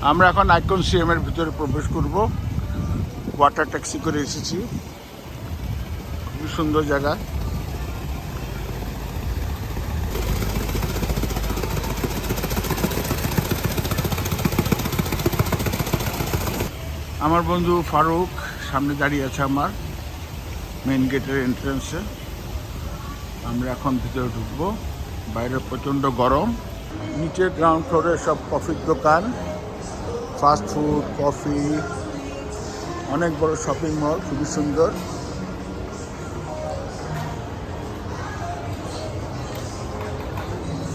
আমরা এখন আইকনসিয়ামের ভিতরে প্রবেশ করব। ওয়াটার ট্যাক্সি করে এসেছি, খুবই সুন্দর জায়গা। আমার বন্ধু ফারুক সামনে দাঁড়িয়ে আছে আমার মেইন গেটের এন্ট্রান্সে। আমরা এখন ভিতরে ঢুকবো। বাইরে প্রচণ্ড গরম। নিচে গ্রাউন্ড ফ্লোরে সব কফির দোকান, ফাস্ট ফুড, কফি, অনেক বড় শপিং মল, খুবই সুন্দর।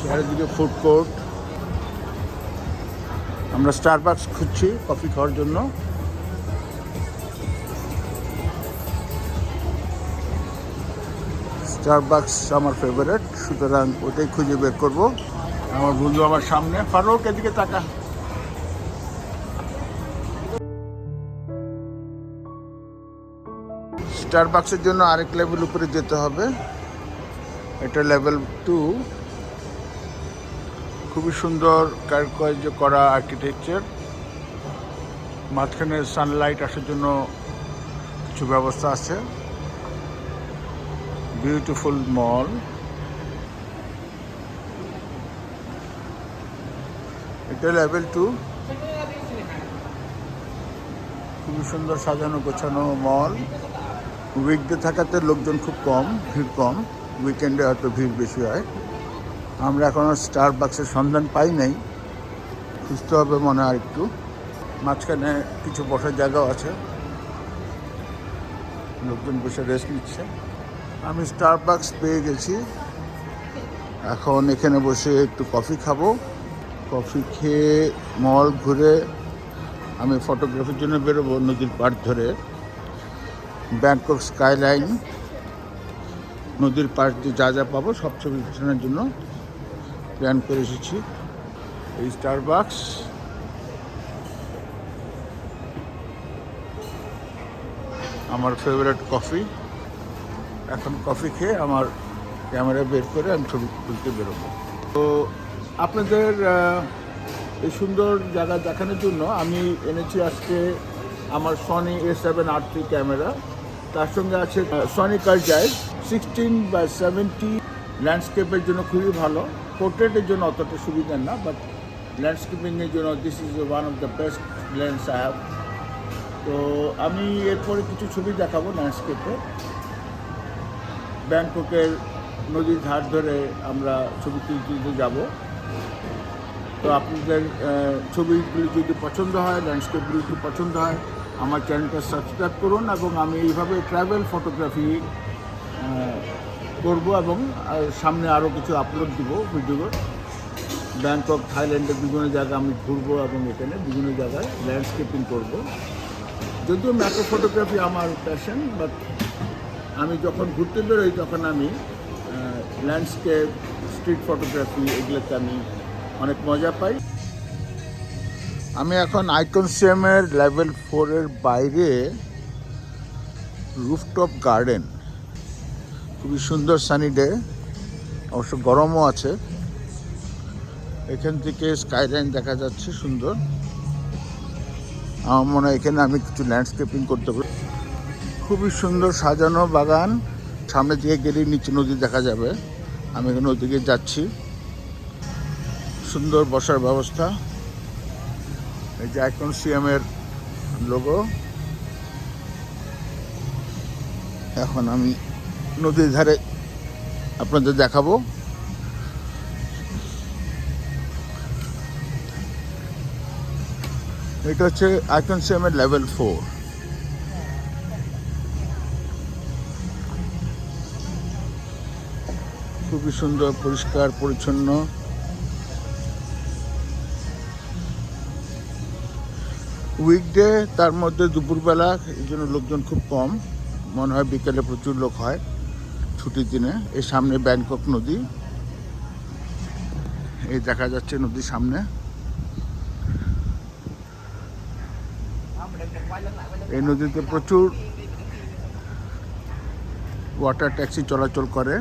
চারিদিকে ফুড কোর্ট। আমরা স্টারবাকস খুঁজছি কফি খাওয়ার জন্য। স্টারবাকস আমার ফেভারিট, সুতরাং ওটাই খুঁজে বের করব। আমার বন্ধু আমার সামনে। ফারুক, এদিকে তাকা। স্টারবাকসের জন্য আরেক লেভেল উপরে যেতে হবে, এটা লেভেল 2। খুবই সুন্দর কারুকার্য করা আর্কিটেকচার। মাঝখানে সানলাইট আসার জন্য কিছু ব্যবস্থা আছে। বিউটিফুল মল। এটা লেভেল 2। খুবই সুন্দর সাজানো গোছানো মল। উইকডে থাকাতে লোকজন খুব কম, ভিড় কম। উইকেন্ডে হয়তো ভিড় বেশি হয়। আমরা এখনও স্টারবাকসের সন্ধান পাই নাই, খুঁজতে হবে মনে হয় একটু। মাঝখানে কিছু বসার জায়গাও আছে, লোকজন বসে রেস্ট নিচ্ছে। আমি স্টারবাকস পেয়ে গেছি, এখন এখানে বসে একটু কফি খাবো। কফি খেয়ে মল ঘুরে আমি ফটোগ্রাফির জন্য বেরোবো নদীর পাড় ধরে। ব্যাংকক স্কাইলাইন, নদীর পাড় দিয়ে যা যা পাবো সব ছবি তোলার জন্য প্ল্যান করে এসেছি। এই স্টারবাকস, আমার ফেভারিট কফি। এখন কফি খেয়ে আমার ক্যামেরা বের করে আমি ছবি তুলতে বেরোবো। তো আপনাদের এই সুন্দর জায়গা দেখানোর জন্য আমি এনেছি আজকে আমার সনি A7R3 ক্যামেরা। তার সঙ্গে আছে সনি কার্জাই 16x70। ল্যান্ডস্কেপের জন্য খুবই ভালো, পোর্ট্রেটের জন্য অতটা সুবিধা না, বাট ল্যান্ডস্কেপিংয়ের জন্য this is one of the best lens I have. তো আমি এরপরে কিছু ছবি দেখাবো ল্যান্ডস্কেপে। ব্যাংককের নদীর ধার ধরে আমরা ছবি তুলতে যাব। তো আপনাদের ছবিগুলি যদি পছন্দ হয়, ল্যান্ডস্কেপগুলি যদি পছন্দ হয়, আমার চ্যানেলটা সাবস্ক্রাইব করুন। এবং আমি এইভাবে ট্রাভেল ফটোগ্রাফি করব এবং সামনে আরও কিছু আপলোড দিব ভিডিও। ব্যাংকক, থাইল্যান্ডের বিভিন্ন জায়গায় আমি ঘুরবো এবং এখানে বিভিন্ন জায়গায় ল্যান্ডস্কেপিং করব। যদিও ম্যাক্রো ফটোগ্রাফি আমার প্যাশন, বাট আমি যখন ঘুরতে বেরোই তখন আমি ল্যান্ডস্কেপ, স্ট্রিট ফটোগ্রাফি এগুলোতে আমি অনেক মজা পাই। আমি এখন আইকনসিয়ামের লেভেল 4-এর বাইরে রুফটপ গার্ডেন। খুবই সুন্দর সানি ডে, অবশ্য গরমও আছে। এখান থেকে স্কাইলাইন দেখা যাচ্ছে সুন্দর। আমার মনে হয় এখানে আমি কিছু ল্যান্ডস্কেপিং করতে পারি। খুবই সুন্দর সাজানো বাগান। সামনে দিকে গেলেই নিচে নদী দেখা যাবে। আমি এখানে ওদিকে যাচ্ছি। সুন্দর বসার ব্যবস্থা। এই যে আইকনসিয়ামের লোগো। এখন আমি নদীর ধারে আপনাদের দেখাবো। এটা হচ্ছে আইকনসিয়ামের লেভেল 4। খুবই সুন্দর, পরিষ্কার পরিচ্ছন্ন। উইকডে, তার মধ্যে দুপুরবেলা, এই জন্য লোকজন খুব কম। মনে হয় বিকেলে প্রচুর লোক হয় ছুটির দিনে। এই সামনে ব্যাংকক নদী, এই দেখা যাচ্ছে নদীর সামনে। এই নদীতে প্রচুর ওয়াটার ট্যাক্সি চলাচল করে।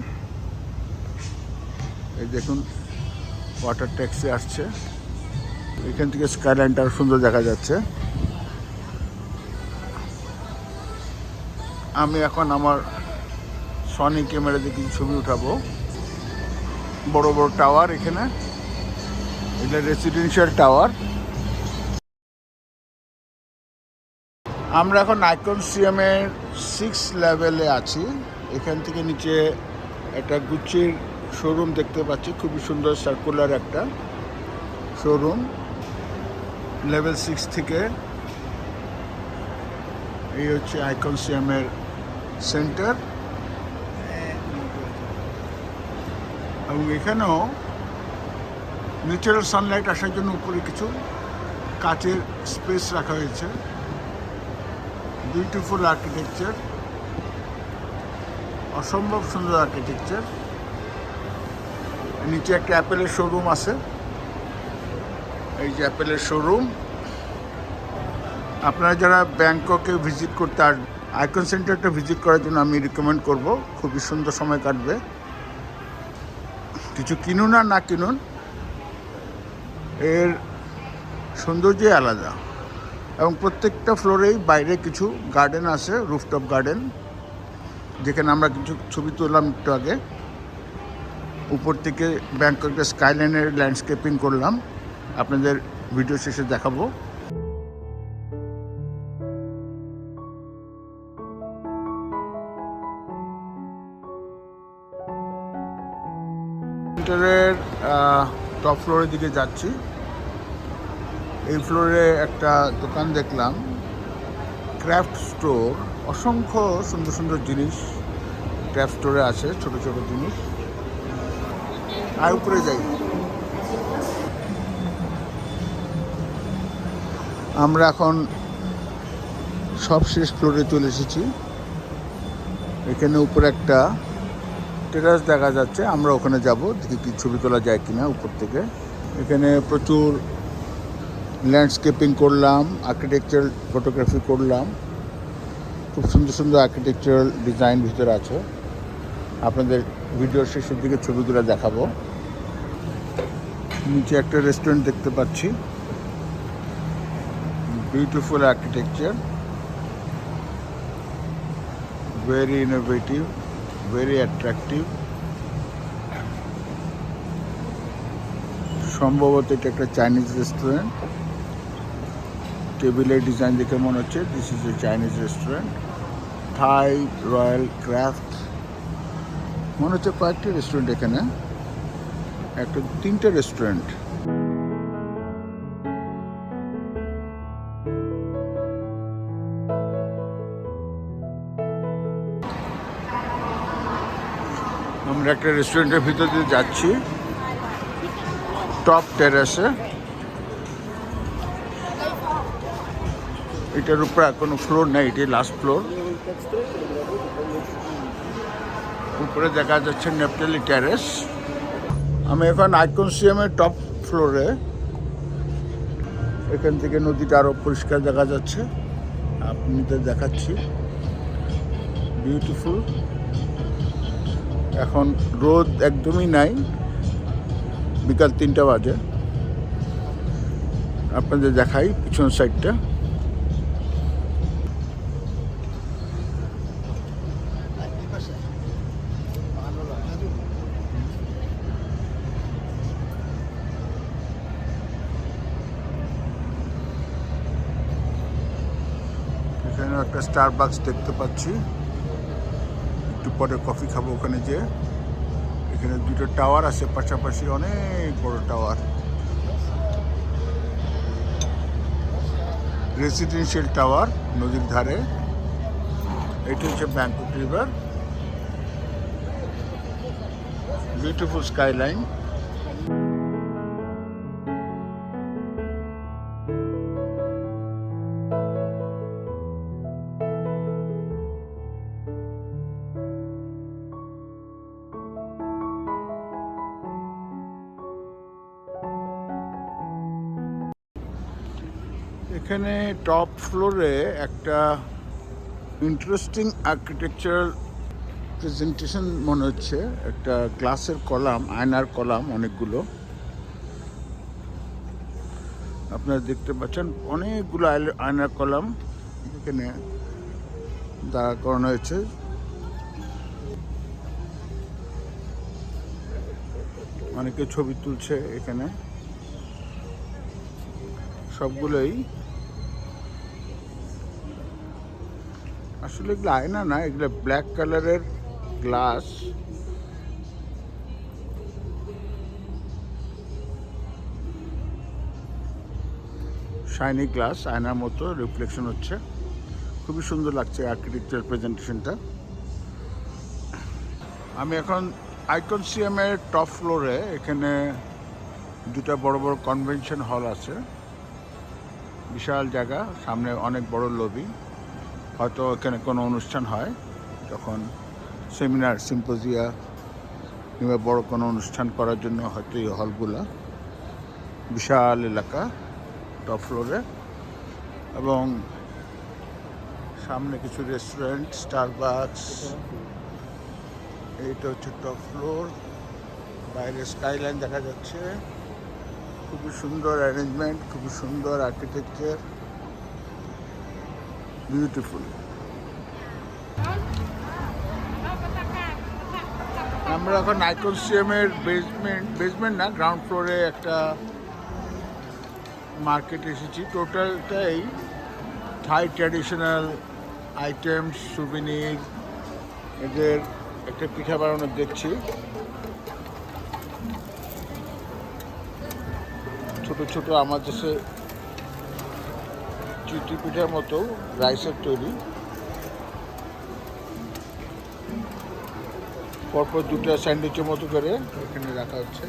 এই দেখুন ওয়াটার ট্যাক্সি আসছে। এখান থেকে স্কাইলাইনটা সুন্দর দেখা যাচ্ছে। আমি এখন আমার সনি ক্যামেরা দিয়ে কিছু ছবি উঠাবো। বড় বড় টাওয়ার এখানে, এটা রেসিডেন্সিয়াল টাওয়ার। আমরা এখন আইকনসিয়ামের 6 লেভেলে আছি। এখান থেকে নিচে একটা গুচির শোরুম দেখতে পাচ্ছি, খুবই সুন্দর সার্কুলার একটা শোরুম। লেভেল 6 থেকে এই হচ্ছে আইকনসিয়ামের সেন্টার, এবং এখানেও ন্যাচারাল সানলাইট আসার জন্য উপরে কিছু কাচের স্পেস রাখা হয়েছে। বিউটিফুল আর্কিটেকচার, অসম্ভব সুন্দর আর্কিটেকচার। নিচে একটা অ্যাপেলের শোরুম আছে, এই যে অ্যাপেলের শোরুম। আপনারা যারা ব্যাংককে ভিজিট করতে আসবেন, আইকন সেন্টারটা ভিজিট করার জন্য আমি রিকমেন্ড করব। খুবই সুন্দর সময় কাটবে। কিছু কিনুন আর না কিনুন, এর সৌন্দর্যই আলাদা। এবং প্রত্যেকটা ফ্লোরেই বাইরে কিছু গার্ডেন আছে, রুফটপ গার্ডেন, যেখানে আমরা কিছু ছবি তুললাম একটু আগে। উপর থেকে ব্যাংককের স্কাইলাইনের ল্যান্ডস্কেপিং করলাম, আপনাদের ভিডিও শেষে দেখাবো। সেন্টারের টপ ফ্লোরের দিকে যাচ্ছি। এই ফ্লোরে একটা দোকান দেখলাম, ক্রাফট স্টোর। অসংখ্য সুন্দর সুন্দর জিনিস ক্রাফট স্টোরে আছে, ছোট ছোট জিনিস। আর উপরে যাই, আমরা এখন সব শেষ ফ্লোরে চলে এসেছি। এখানে উপরে একটা টেরাস দেখা যাচ্ছে, আমরা ওখানে যাব, দেখি কি ছবি তোলা যায় কিনা উপর থেকে। এখানে প্রচুর ল্যান্ডস্কেপিং করলাম, আর্কিটেকচারাল ফটোগ্রাফি করলাম। খুব সুন্দর সুন্দর আর্কিটেকচারাল ডিজাইন ভিতরে আছে। আপনাদের ভিডিওর শেষের দিকে ছবিগুলো দেখাবো। নিচে একটা রেস্টুরেন্ট দেখতে পাচ্ছি, beautiful architecture, very innovative, very attractive. সম্ভবত এটা একটা চাইনিজ রেস্টুরেন্ট। টেবিলের ডিজাইন দেখে মনে হচ্ছে this is a Chinese restaurant. Thai, royal, craft, মনে হচ্ছে কয়েকটি রেস্টুরেন্ট এখানে, একটা 3টে রেস্টুরেন্ট। আমরা একটা রেস্টুরেন্টের ভিতর দিয়ে যাচ্ছি, টপ টেরাসে। এটার উপরে কোনো ফ্লোর নেই, এটি লাস্ট ফ্লোর। উপরে দেখা যাচ্ছে নেপটালি টেরেস। আমি এখন আইকনসিয়ামের টপ ফ্লোরে। এখান থেকে নদীটা আরও পরিষ্কার দেখা যাচ্ছে, আপনাদের দেখাচ্ছি। বিউটিফুল। এখন রোদ একদমই নাই, বিকাল 3টা বাজে। আপনাদের দেখাই পিছন সাইডটা। এখানে একটা স্টারবাকস দেখতে পাচ্ছি, একটু পরে কফি খাবো ওখানে যে। এখানে 2টো টাওয়ার আছে পাশাপাশি, অনেক বড় টাওয়ার। রেসিডেন্সিয়াল টাওয়ার নদীর ধারে। এটি হচ্ছে ব্যাংকক রিভার, বিউটিফুল স্কাইলাইন। এখানে টপ ফ্লোরে একটা ইন্টারেস্টিং আর্কিটেকচারাল প্রেজেন্টেশন মনে হচ্ছে। একটা গ্লাসের কলাম, আয়নার কলাম অনেকগুলো। আপনারা দেখতে পাচ্ছেন অনেকগুলো আয়নার কলাম এখানে দাঁড়া করানো হয়েছে। অনেকে ছবি তুলছে এখানে, সবগুলোই আসলে এগুলো আয়না না, এগুলো ব্ল্যাক কালারের গ্লাস। শাইনি গ্লাস, আয়নার মতো রিফ্লেকশন হচ্ছে, খুবই সুন্দর লাগছে আর্কিটেকচার প্রেজেন্টেশনটা। আমি এখন আইকনসিয়ামের টপ ফ্লোরে, এখানে দুটা বড় বড় কনভেনশন হল আছে, বিশাল জায়গা, সামনে অনেক বড় লবি। হয়তো এখানে কোনো অনুষ্ঠান হয়, তখন সেমিনার, সিম্পোজিয়া কিংবা বড় কোনো অনুষ্ঠান করার জন্য হয়তো এই হলগুলা। বিশাল এলাকা টপ ফ্লোরে, এবং সামনে কিছু রেস্টুরেন্ট, স্টারবাকস। এইটা হচ্ছে টপ ফ্লোর, বাইরে স্কাইলাইন দেখা যাচ্ছে। খুবই সুন্দর অ্যারেঞ্জমেন্ট, খুবই সুন্দর আর্কিটেকচার, বিউটিফুল। আমরা এখন আইকনসিয়ামের বেসমেন্ট না, গ্রাউন্ড ফ্লোরে একটা মার্কেট এসেছি। টোটালটাই থাই ট্র্যাডিশনাল আইটেমস, সুভিনির, এদের একটা পিঠা বানানো দেখছি। ছোট ছোট আমার দেশে চিটি পিঠার মতো রাইসের তৈরি, পরপর দুটো স্যান্ডউইচের মতো করে এখানে রাখা হচ্ছে।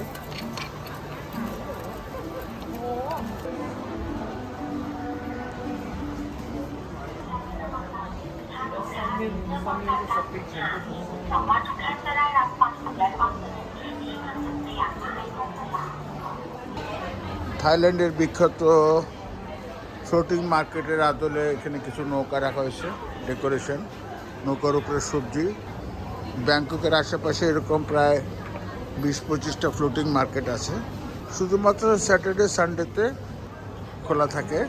থাইল্যান্ডের বিখ্যাত ফ্লোটিং মার্কেটের আদলে এখানে কিছু নৌকা রাখা হয়েছে, ডেকোরেশন, নৌকার উপরে সবজি। ব্যাংককের আশেপাশে এরকম প্রায় 20-25টা ফ্লোটিং মার্কেট আছে, শুধুমাত্র স্যাটারডে সানডেতে খোলা থাকে।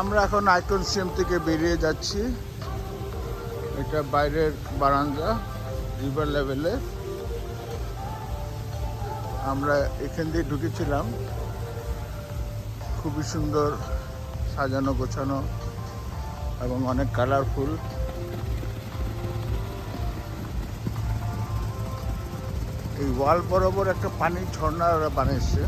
আমরা এখন আইকনসিয়াম থেকে বেরিয়ে যাচ্ছি। এটা বাইরের বারান্দা, রিভার লেভেলে। আমরা এখান দিয়ে ঢুকেছিলাম, খুবই সুন্দর সাজানো গোছানো এবং অনেক কালারফুল। এই ওয়াল বরাবর একটা পানির ঝর্ণা ওরা বানিয়েছে।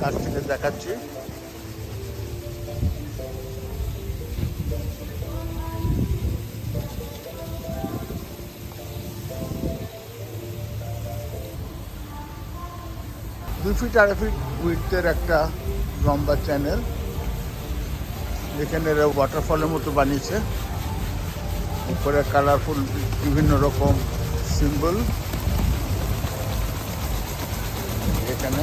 কাছ থেকে দেখাচ্ছি। দুই ফিট 2.5 ফিট উইডথের একটা লম্বা চ্যানেল, এখানে ওয়াটারফলের মতো বানিয়েছে। উপরে কালারফুল বিভিন্ন রকম সিম্বল এখানে।